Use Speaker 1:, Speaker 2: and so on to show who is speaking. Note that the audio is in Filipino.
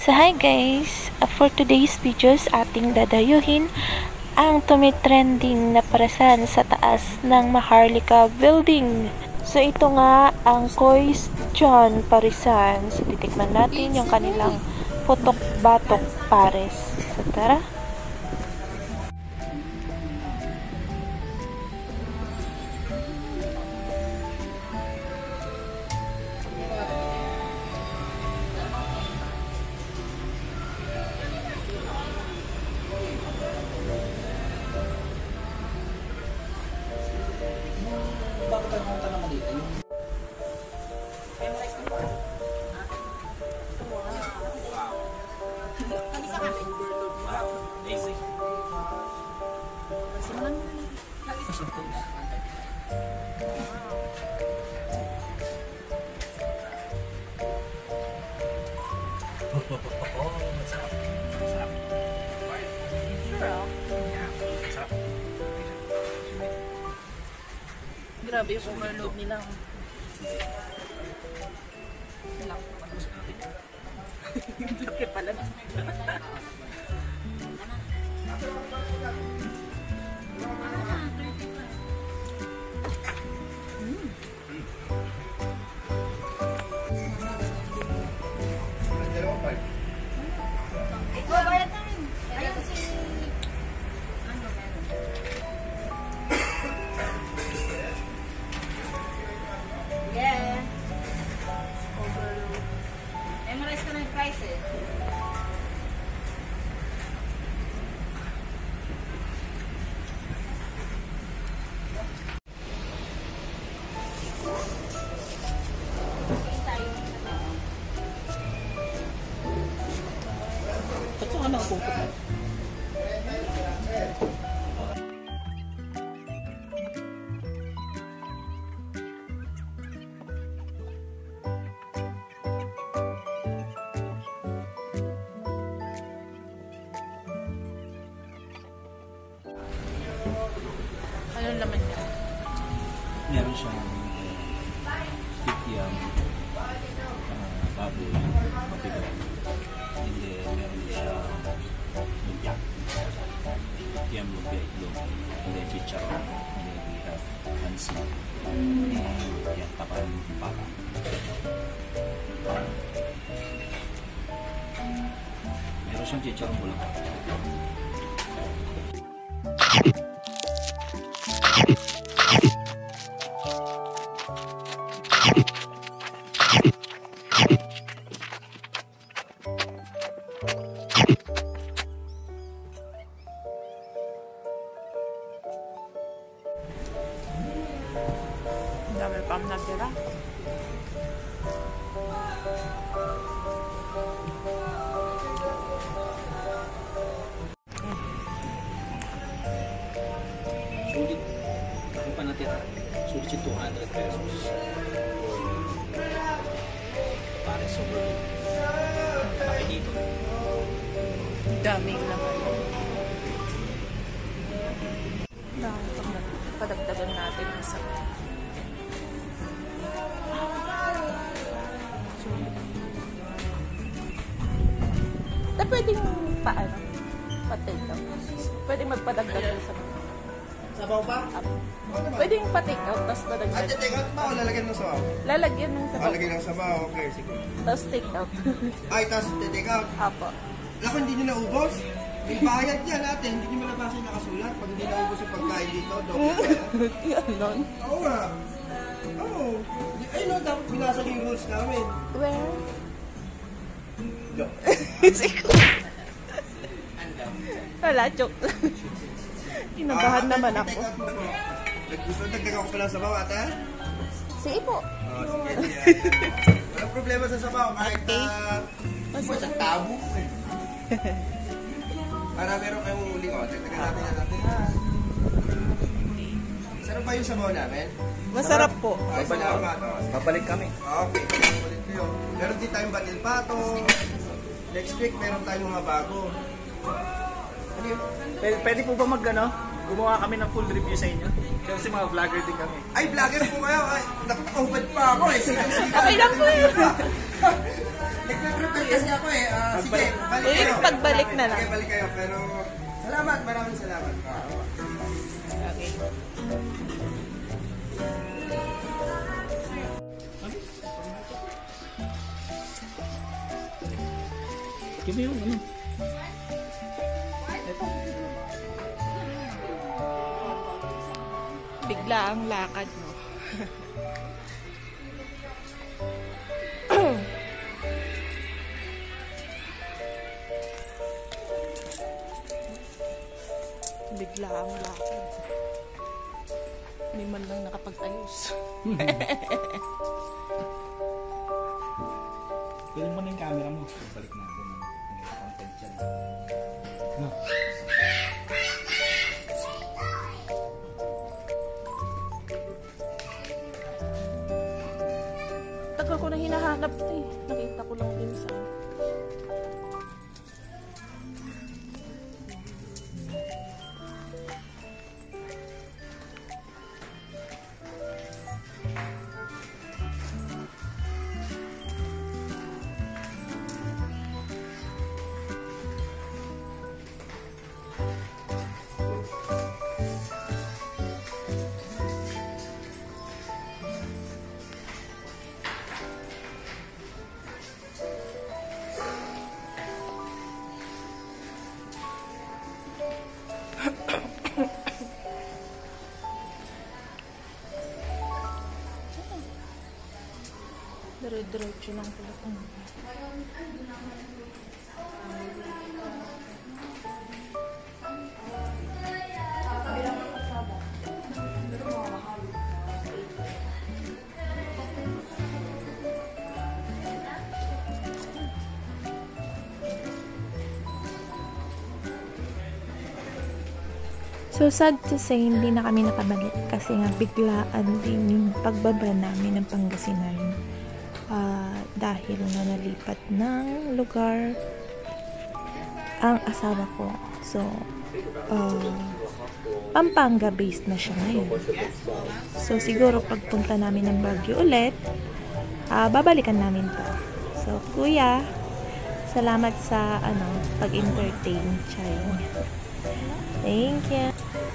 Speaker 1: So hi guys, for today's videos ating dadayuhin ang tumitrending na parasan sa taas ng Maharlika Building. So ito nga ang Koi's John Parisan. So titikman natin yung kanilang putok-batok pares. So tara!
Speaker 2: Grabe yung overload nila. Laki pala. Ano naman niya?
Speaker 3: Meron siyang kikiam, baboy, mabigat. And then meron siyang lumpia. Kikiam, lumpia, itlog. And then chicharon. And then we have hansi. And yan, tapan baka. Meron siyang chicharon bulang.
Speaker 2: Dami pang natira.
Speaker 3: Sulit. Ako pa natira. Sulit yung 200 pesos. Para sa world. Laki dito.
Speaker 2: Daming naman. Dami pang padagdagan natin ng isa. Pwedeng paano? Pa-take out. Pwedeng magpadagdag sa mga.
Speaker 4: Sabaw ba?
Speaker 2: Pwedeng pa-take out, tapos padagdag.
Speaker 4: At take out ba o lalagyan ng sabaw?
Speaker 2: Lalagyan ng sabaw.
Speaker 4: Lalagyan ng sabaw, okay, sige.
Speaker 2: Tapos take out.
Speaker 4: Ay, tapos take out.
Speaker 2: Apo.
Speaker 4: Lako, hindi nyo naubos? May bayad yan natin, hindi nyo malabasa yung nakasulat. Pag hindi naubos yung pagkain dito, doble.
Speaker 2: Ganon.
Speaker 4: Oo nga. Oo. Ay no, dapat binasag yung rules namin.
Speaker 2: Where?
Speaker 4: No.
Speaker 2: Wala, joke lang. Kinabahan naman ako.
Speaker 4: Gusto dagdag ako pala sa sabaw, ate?
Speaker 2: Sige po.
Speaker 4: Sige, sige. Walang problema sa sabaw, kahit tabo. Para meron kayong uling, dagdagan natin natin. Sarap ba yung sabaw namin?
Speaker 2: Masarap po.
Speaker 4: Ay, salamat.
Speaker 3: Babalik kami.
Speaker 4: Okay, ulit ko yun. Meron din tayong batil pato. Next week, meron tayong mga bago. Ano yun?
Speaker 3: Pwede po ba gumawa kami ng full review sa inyo? Kasi mga vlogger din kami.
Speaker 4: Ay, vlogger po kayo. Ay, nakakahubad pa ako eh.
Speaker 2: Okay lang po yun.
Speaker 4: Nagpe-prepare kasi ako eh. Sige, balik
Speaker 2: Uy,
Speaker 4: kayo.
Speaker 2: pagbalik na lang.
Speaker 4: Sige, balik kayo. Pero salamat, maraming salamat.
Speaker 2: Okay.
Speaker 3: Give me yung ano.
Speaker 2: Bigla ang lakad mo. Bigla ang lakad. Hindi man lang nakapag-ayos.
Speaker 3: Film mo na yung camera mo. Balik natin. Ang content yan. No.
Speaker 2: Tagal ko na hinahanap ito eh. Nakita ko lang din sa... Dire-diretso lang pala.
Speaker 1: So sad to say, hindi na kami nakabalik kasi nga biglaan din yung pagbaba namin ng Pangasinan. Dahil na nalipat ng lugar ang asawa ko. So, Pampanga based na siya ngayon. So, siguro pagpunta namin ng Baguio ulit, babalikan namin to. So, kuya, salamat sa pag-entertain. Thank you.